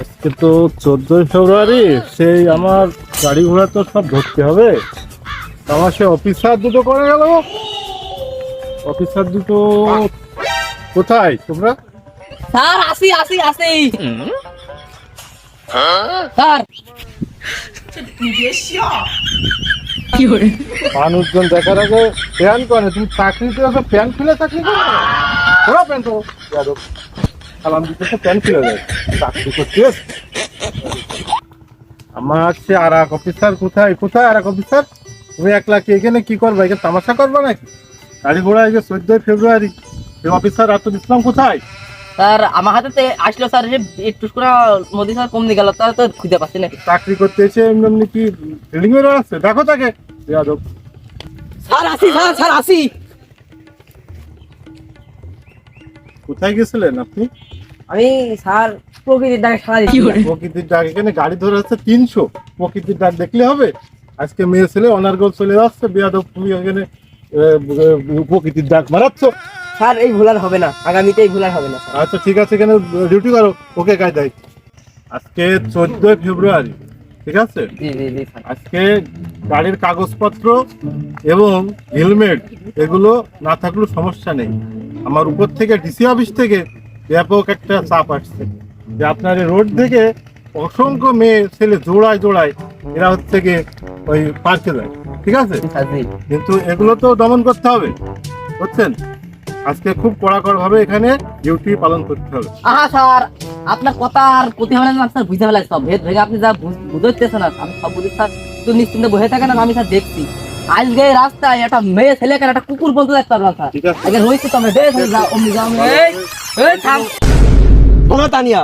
আজকে তো 14ই ফেব্রুয়ারি। সেই আমার গাড়ি ঘোড়া তো সব ধরতে হবে। আমার সে অফিসার দুটো করে গেল। অফিসার দুটো কোথায় তোমরা? স্যার আসি আসি আসি স্যার মানুষজন দেখার আগে প্যান করে, তুমি চাকরিতে আসো প্যান খুলে চাকরি করো? ওরা প্যান তো যাদব সালাম দিতে প্যান খুলে দেয় চাকরি করতে। আমার সে আর এক অফিসার কোথায় কোথায় আর এক অফিসার? তুমি একলা কি এখানে কি করবে? এখানে তামাশা করবে নাকি? গাড়ি ঘোড়া এই যে 14ই ফেব্রুয়ারি, এই অফিসার আতুল ইসলাম কোথায়? স্যার আমার হাতে আসলো স্যার, একটু করে মোদি স্যার কম দিয়ে গেল, তার তো খুঁজে পাচ্ছি না। চাকরি করতে এসে এমনি এমনি কি ট্রেনিং এর আছে? দেখো তাকে যাদব। স্যার আসি স্যার, স্যার আসি। কোথায় গেছিলেন আপনি? আমি স্যার প্রকৃতির ডাকে সারা দিচ্ছি। প্রকৃতির ডাক? এখানে গাড়ি ধরে আছে 300। প্রকৃতির ডাক দেখলে হবে? আজকে মেয়ে ছেলে অনার্গল চলে যাচ্ছে, বেয়াদব তুমি এখানে প্রকৃতির ডাক মারাচ্ছ। স্যার এই ভুল আর হবে না, আগামীতে এই ভুল আর হবে না স্যার। আচ্ছা ঠিক আছে, এখানে ডিউটি করো। ওকে কায়দায় আজকে 14ই ফেব্রুয়ারি, ঠিক আছে? জি জি জি স্যার। আজকে গাড়ির কাগজপত্র এবং হেলমেট এগুলো না থাকলেও সমস্যা নেই। আমার উপর থেকে ডিসি অফিস থেকে ব্যাপক একটা চাপ আসছে যে আপনার এই রোড থেকে অসংখ্য মেয়ে ছেলে জোড়ায় জোড়ায় এরা হচ্ছে গিয়ে ওই পার্কে যায়, ঠিক আছে? স্যার জি। কিন্তু এগুলো তো দমন করতে হবে, বুঝছেন? আজকে খুব কড়াকড় ভাবে এখানে ডিউটি পালন করতে হবে। স্যার আপনার কথা আর কোথায় হবে না স্যার, বুঝতে পারলাম সব ভেদ ভেঙে আপনি যা বুঝতেছেন না, আমি সব বুঝি স্যার। তুই নিশ্চিন্তে বসে থাকেন, আমি স্যার দেখছি। আজকে রাস্তায় একটা মেয়ে ছেলে কেন একটা কুকুর বলতে দেখতে পারলাম স্যার। ঠিক আছে। আগে রয়েছে তো আমরা অমনি যাও থাম। শোনো তানিয়া,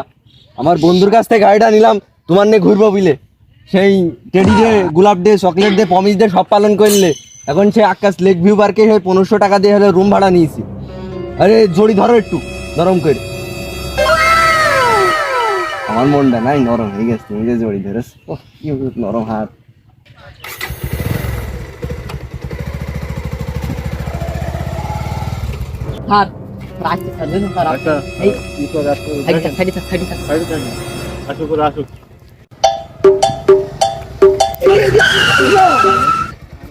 আমার বন্ধুর কাছ থেকে গাড়িটা নিলাম তোমার নিয়ে ঘুরবো বিলে। সেই টেডি ডে, গোলাপ day, chocolate day, promise day সব পালন করলে। এখন সে আকাশ লেক ভিউ পার্কে 1500 টাকা দিয়ে হলে রুম ভাড়া নিয়েছি। আরে জড়ি ধরো একটু নরম করে। আমার মনটা নাই নরম হয়ে গেছে, তুমি যে জড়ি ধরেছ। ওহ, কি নরম হাত। স্যার আসছে স্যার, বুঝলেন স্যার? আচ্ছা এই কি করে আসো? সাইডে স্যার, সাইডে স্যার, সাইডে স্যার। সাইডে থাকুন। আসো করে আসো।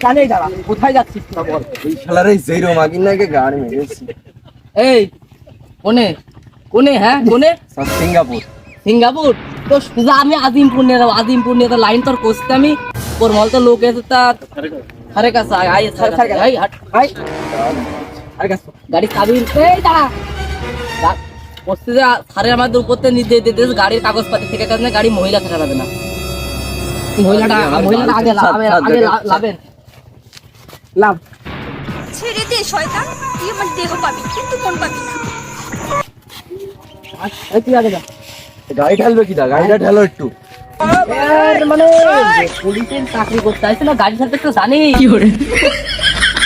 কানেই দাঁড়া, কোথায় যাচ্ছিস তোরা বল? এই শালার এই জেরো মাগিন নাকি গাড়ি মেরেছি। এই কোনে কোনে, হ্যাঁ কোনে? সব সিঙ্গাপুর। সিঙ্গাপুর তো সোজা আমি আজিমপুর নিয়ে যাবো। আজিমপুর নিয়ে তো লাইন তোর করছি আমি, ওর মল তো লোক এসে তার আরে কাছে আই স্যার স্যার আই হাট আই আরে কাছে গাড়ি চাবি এই দাঁড়া বসতে যা। স্যারে আমাদের উপর থেকে নির্দেশ দিতেছে গাড়ির কাগজপাতি থেকে কাজ না, গাড়ি মহিলা থাকা যাবে না। মহিলাটা আগে লাভেন লাভ ছেড়ে দে শয়তান, তুই আমার দেহ পাবি কিন্তু মন পাবি না। এই তুই আগে যা। গাড়ি ঢালবে কি দা? গাড়িটা ঢালো একটু। মানে পুলিশের চাকরি করতে আসছে না, গাড়ি চালাতে তো জানি।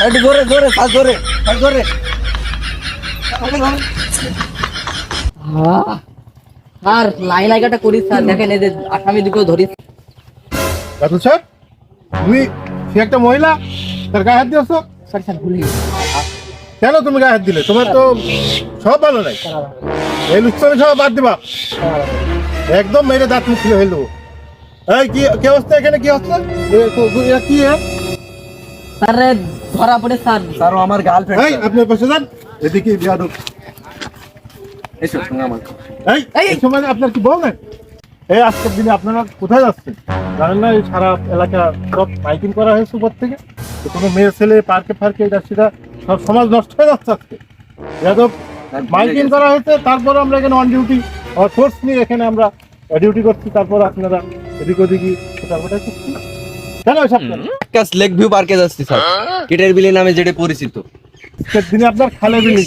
একটু জোরে জোরে ফাস জোরে ফাস জোরে। আর লাইন লাগাটা করিস স্যার, দেখেন এই যে আসামি দুটো ধরিস। রাতুল স্যার, তুমি সে একটা মহিলা, তার গায়ে হাত দিয়েছো? স্যার স্যার ভুলে গেছি। কেন তুমি গায়ে হাত দিলে? তোমার তো সব ভালো নাই। এই লুচ্ছামি সব বাদ দিবা, একদম মেরে দাঁত মুখ খুলে ফেলবো। এই কি কি অবস্থা এখানে? কি হচ্ছে কি? স্যার ধরা পড়ে স্যার। স্যার ও আমার গার্লফ্রেন্ড। এই আপনি পাশে যান, এদিকে বিয়াদব। এসো সঙ্গে আমার। এই সময় আপনার কি বল না? এই আজকের দিনে আপনারা কোথায় যাচ্ছেন জানেন না? এই সারা এলাকা সব মাইকিং করা হয়েছে উপর থেকে। তো কোনো মেয়ে ছেলে পার্কে ফার্কে এটা সেটা সব সমাজ নষ্ট হয়ে যাচ্ছে আজকে। বিয়াদব মাইকিং করা হয়েছে, তারপর আমরা এখানে অন ডিউটি ফোর্স নিয়ে এখানে আমরা ডিউটি করছি, তারপর আপনারা এদিক ওদিকে ফোটাফোটা করছেন কেন? এসব কেন? আকাশ লেক ভিউ পার্কে যাচ্ছি স্যার, কিটের বিলি নামে যেটা পরিচিত। আজকের দিনে আপনার খালে বিলি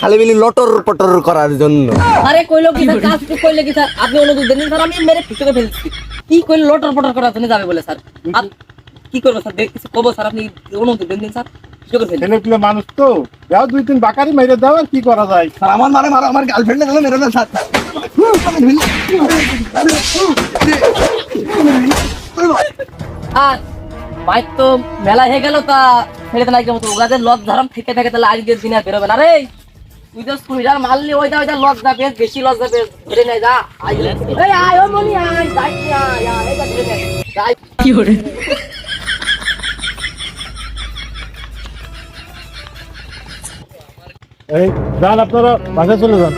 খালে বিলি লটর পটর করার জন্য। আরে কইলো কি স্যার, কাজ কি কইলে কি স্যার? আপনি অনুমতি দেন স্যার, আমি মেরে পিছনে ফেলছি। কি কইলো লটর পটর করার জন্য যাবে বলে স্যার? কি করবো স্যার? দেখতেছি কব স্যার, আপনি অনুমতি দেন দিন স্যার। ছেলে পিলে মানুষ তো যাও, 2-3 বাকারি মেরে দাও, আর কি করা যায়? স্যার আমার মারো আমার গার্লফ্রেন্ডে গেলে মেরে না স্যার। আর বাইক তো মেলা হয়ে গেল, তা ছেড়ে দেন একদম। ওগাদের লজ ধারাম থেকে থাকে, তাহলে আজকের দিনে আর বেরোবে না রে। তুই তো সুইডার মারলি ওইটা লজ্জা পেস বেশি লজ্জা পেস ধরে নে যা এই আয় ও মনি আয় যাই আয় আয় এটা ধরে নে যাই কি করে এই যান আপনারা বাসায় চলে যান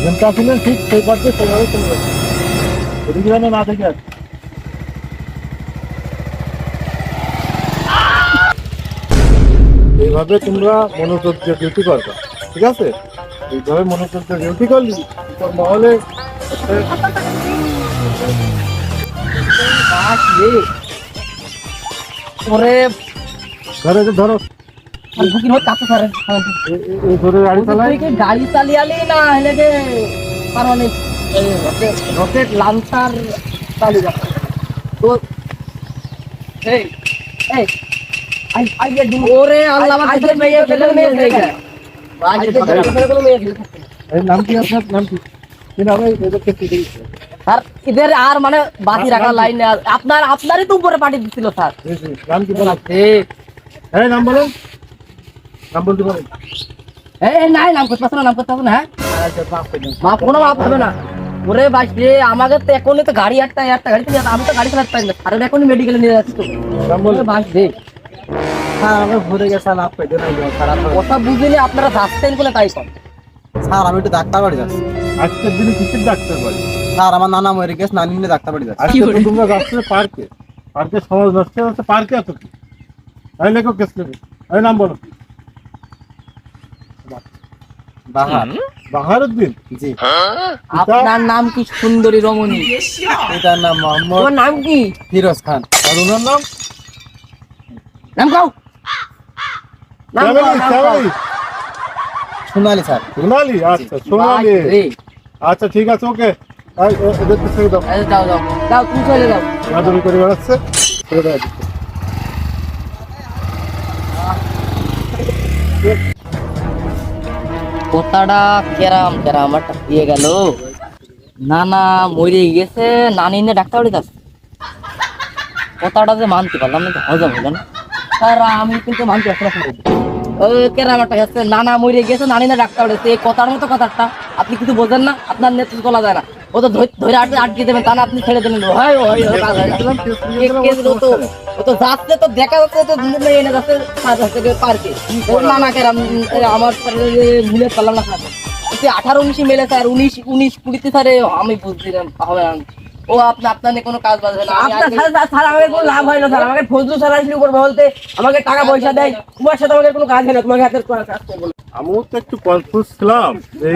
যেমন আসলেন ঠিক সেই পার্কে সেইভাবে চলে যান এদিকে যেন না থেকে আসে এইভাবে তোমরা মনোযোগ দিয়ে ডিউটি করবা ঠিক আছে এইভাবে মনোযোগ দিয়ে ডিউটি করলি তোর মহলে বাস রে ওরে ধরো ধরো বুকিং হত কাছে স্যার এই ধরে গাড়ি চালাই তুই কি গাড়ি চালিয়ালি না হলে যে কারণে রকেট লঞ্চার চালিয়ে যা তো এই এই আই দিন ওরে আল্লাহ আমাদের মেয়ে ফেলে মেয়ে দেখে আজ ফেলে মেয়ে এই নাম কি আপনার নাম কি কি নাম এদেরকে কি দিয়েছে স্যার ইদের আর মানে বাকি রাখা লাইন আপনারই তো উপরে পাঠিয়ে দিছিল স্যার নাম কি বলেন ঠিক এই নাম বলেন নাম বলতে পারেন এই নাই নাম করতে পারছ না নাম করতে হবে না হ্যাঁ মাপ কোনো মাপ হবে না ওরে বাস রে আমাকে তো এখনই তো গাড়ি একটা গাড়ি তো আমি তো গাড়ি চালাতে পারি না আর এখনই মেডিকেলে নিয়ে যাচ্ছি তো নাম বলেন বাস রে স্যার আমি ভরে গেছি লাভ পেতে নাই স্যার কথা বুঝিনি আপনারা যাচ্ছেন বলে তাই কর স্যার আমি একটু ডাক্তার বাড়ি যাচ্ছি আজকের দিনে কিসের ডাক্তার বাড়ি স্যার আমার নানা মরে গেছে নানি নিয়ে ডাক্তার বাড়ি যাচ্ছি আজকে তো তোমরা যাচ্ছে পার্কে পার্কে সমাজ নষ্ট হচ্ছে পার্কে এত কি এই লেখো কেস নেবে এই নাম বলো বাহার বাহারুদ্দিন জি আপনার নাম কি সুন্দরী রমণী এটার নাম মোহাম্মদ তোমার নাম কি ফিরোজ খান আর ওনার নাম নাম কও নাম কও, শ্যামলী, নাম কও। শ্যামলী। সোনালি স্যার সোনালি আচ্ছা বাস সোনালি রে। আচ্ছা ঠিক আছে ওকে এদেরকে ছেড়ে দাও এই যাও যাও যাও তুমি চলে যাও বাদুরি করে বেড়াচ্ছে ছেড়ে দাও এদেরকে। কথাটা কেরাম কেরাম একটা দিয়ে গেল নানা মরে গেছে নানি নিয়ে ডাক্তার বাড়ি যাচ্ছে কথাটা যে মানতে পারলাম না তো হজম হলো না স্যার আমি কিন্তু মানতে পারছি না ওই কেরাম একটা গেছে নানা মরে গেছে নানি নিয়ে ডাক্তার বাড়ি এই কথার মতো কথাটা আপনি কিছু বোঝেন না আপনার নেতৃত্ব চলা যায় না ও তো ধরে আটকে দেবেন তা না আপনি ছেড়ে দেবেন হয় হয় হয়, কাজ হয়। ও তো যাচ্ছে তো দেখা যাচ্ছে তো এনে যাচ্ছে পার্কে নানা কেরাম আমার মিলে পারলাম না স্যার 18-19 মেলে স্যার 19-20 স্যারে আমি বুঝছিলাম হবে না ও আপনার কোনো কাজ বাজ হয় না স্যার আমাকে কোনো লাভ হয় না স্যার আমাকে ফজলু স্যার আসলে উপর বলতে আমাকে টাকা পয়সা দেয় তোমার সাথে আমাকে কোনো কাজ হয় না তোমাকে হাতের কাজ করবো আমিও তো একটু কনফিউজ ছিলাম যে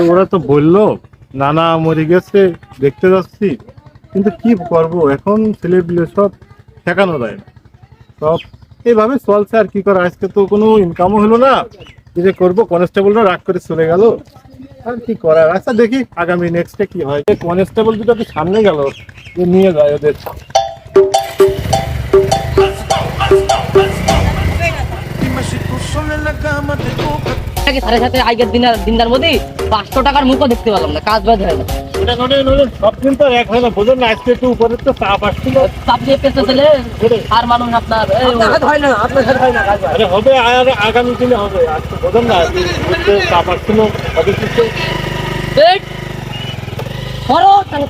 ওরা তো বললো নানা মরে গেছে দেখতে যাচ্ছি কিন্তু কি করব এখন ছেলেপিলে সব ঠেকানো যায় না সব এইভাবে চলছে আর কি করা আজকে তো কোনো ইনকামও হলো না কি যে করবো কনস্টেবলরা রাগ করে চলে গেল আর কি করার আচ্ছা দেখি আগামী নেক্সটে কি হয় কনস্টেবল দুটো কি সামনে গেল যে নিয়ে যায় ওদের সাড়ে সাথে আগের দিনটার মধ্যে 500 টাকার মুখও দেখতে পেলাম না কাজ বাজ হয় না সব দিন তো এক হয় না বোঝেন না আজকে একটু উপরে তো চাপ আসছিল চাপ দিয়ে পেতে দিলে আর মানুষ আপনার হয় না আপনার সাথে হয় না কাজ হয়। আরে হবে আর আগামী দিনে হবে আজকে বোঝেন না চাপ আসছিল হবে কিছু করো তাহলে